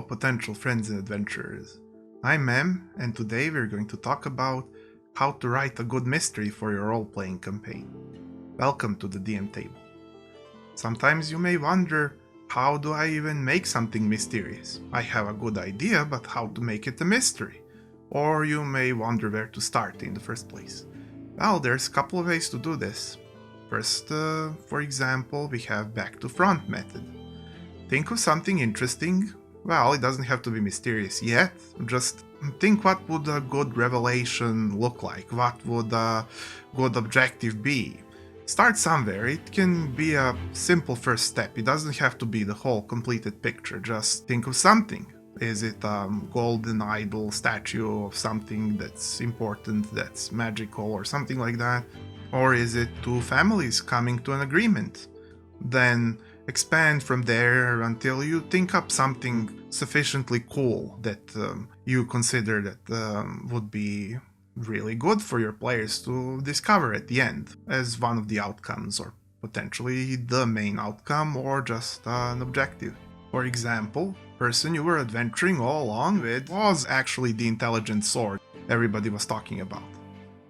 Hello, potential friends and adventurers. I'm Mem, and today we're going to talk about how to write a good mystery for your role-playing campaign. Welcome to the DM table. Sometimes you may wonder, how do I even make something mysterious? I have a good idea, but how to make it a mystery? Or you may wonder where to start in the first place. Well, there's a couple of ways to do this. First, for example, we have back to front method. Think of something interesting. Well, it doesn't have to be mysterious yet, just think what would a good revelation look like, what would a good objective be. Start somewhere, it can be a simple first step, it doesn't have to be the whole completed picture, just think of something. Is it a golden idol statue of something that's important, that's magical or something like that? Or is it two families coming to an agreement? Then expand from there until you think up something sufficiently cool that you consider that would be really good for your players to discover at the end as one of the outcomes, or potentially the main outcome, or just an objective. For example, person you were adventuring all along with was actually the intelligent sword everybody was talking about.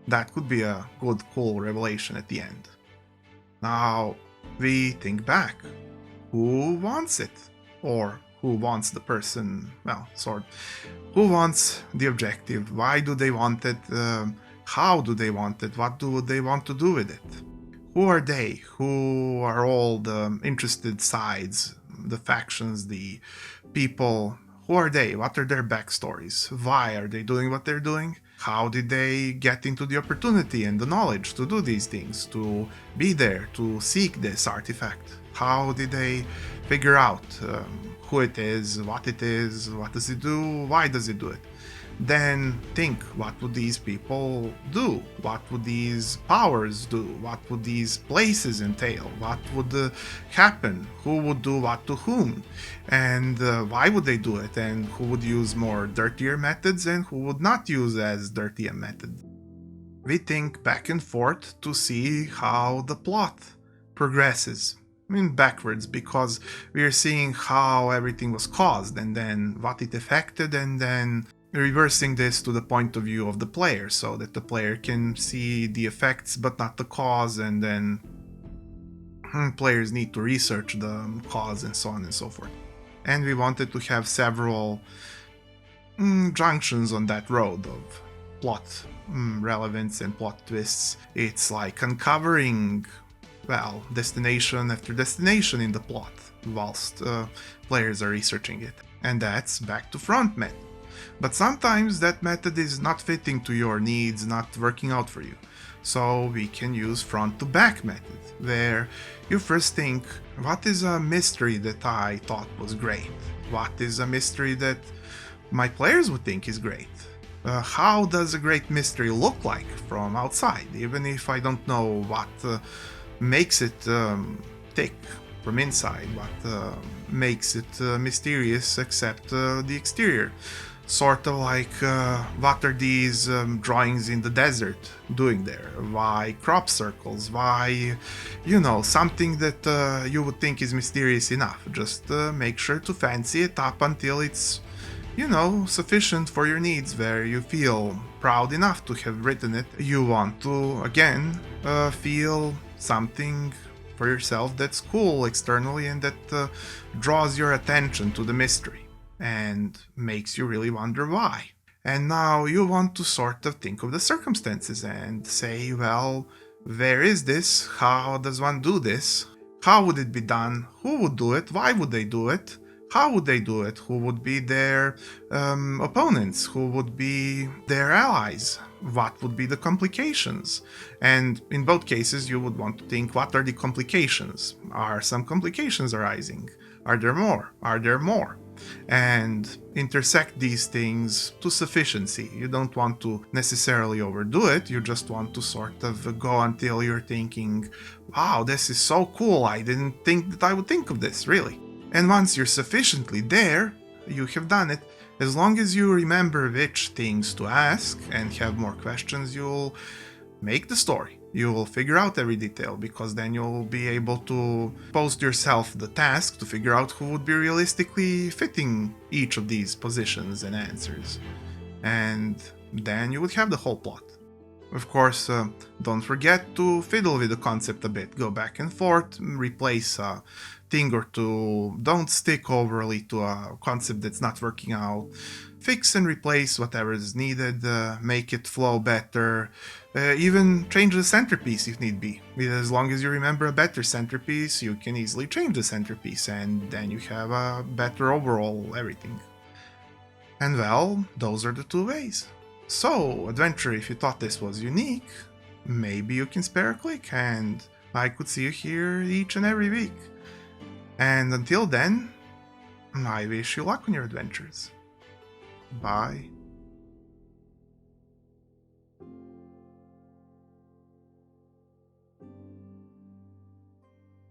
That could be a good, cool revelation at the end. Now, we think back. Who wants it? Or who wants the person, well, sword? Who wants the objective? Why do they want it? How do they want it? What do they want to do with it? Who are they? Who are all the interested sides, the factions, the people? Who are they? What are their backstories? Why are they doing what they're doing? How did they get into the opportunity and the knowledge to do these things, to be there, to seek this artifact? How did they figure out who it is, what does it do, why does it do it? Then think, what would these people do? What would these powers do? What would these places entail? What would happen? Who would do what to whom? And why would they do it? And who would use more dirtier methods and who would not use as dirty a method? We think back and forth to see how the plot progresses. I mean, backwards, because we are seeing how everything was caused and then what it affected, and then reversing this to the point of view of the player so that the player can see the effects but not the cause, and then players need to research the cause and so on and so forth. And we wanted to have several junctions on that road of plot relevance and plot twists. It's like uncovering, well, destination after destination in the plot whilst players are researching it. And that's back to front method. But sometimes that method is not fitting to your needs, not working out for you. So we can use front to back method, where you first think, what is a mystery that I thought was great? What is a mystery that my players would think is great? How does a great mystery look like from outside, even if I don't know what makes it tick from inside, what makes it mysterious except the exterior? Sort of like, what are these drawings in the desert doing there? Why crop circles? Why, something that you would think is mysterious enough. Just make sure to fancy it up until it's, sufficient for your needs, where you feel proud enough to have written it. You want to, again, feel something for yourself that's cool externally and that draws your attention to the mystery and makes you really wonder why. And now you want to sort of think of the circumstances and say, well, where is this? How does one do this? How would it be done? Who would do it? Why would they do it? How would they do it? Who would be their opponents? Who would be their allies? What would be the complications? And in both cases, you would want to think, what are the complications? Are some complications arising? Are there more? Are there more? And intersect these things to sufficiency. You don't want to necessarily overdo it, you just want to sort of go until you're thinking, wow, this is so cool, I didn't think that I would think of this, really. And once you're sufficiently there, you have done it. As long as you remember which things to ask and have more questions, you'll make the story. you will figure out every detail, because then you'll be able to post yourself the task to figure out who would be realistically fitting each of these positions and answers. And then you would have the whole plot. Of course, don't forget to fiddle with the concept a bit, go back and forth, replace a thing or two, don't stick overly to a concept that's not working out. Fix and replace whatever is needed, make it flow better, even change the centerpiece if need be. As long as you remember a better centerpiece, you can easily change the centerpiece, and then you have a better overall everything. And well, those are the two ways. So, adventurer, if you thought this was unique, maybe you can spare a click, and I could see you here each and every week. And until then, I wish you luck on your adventures. Bye.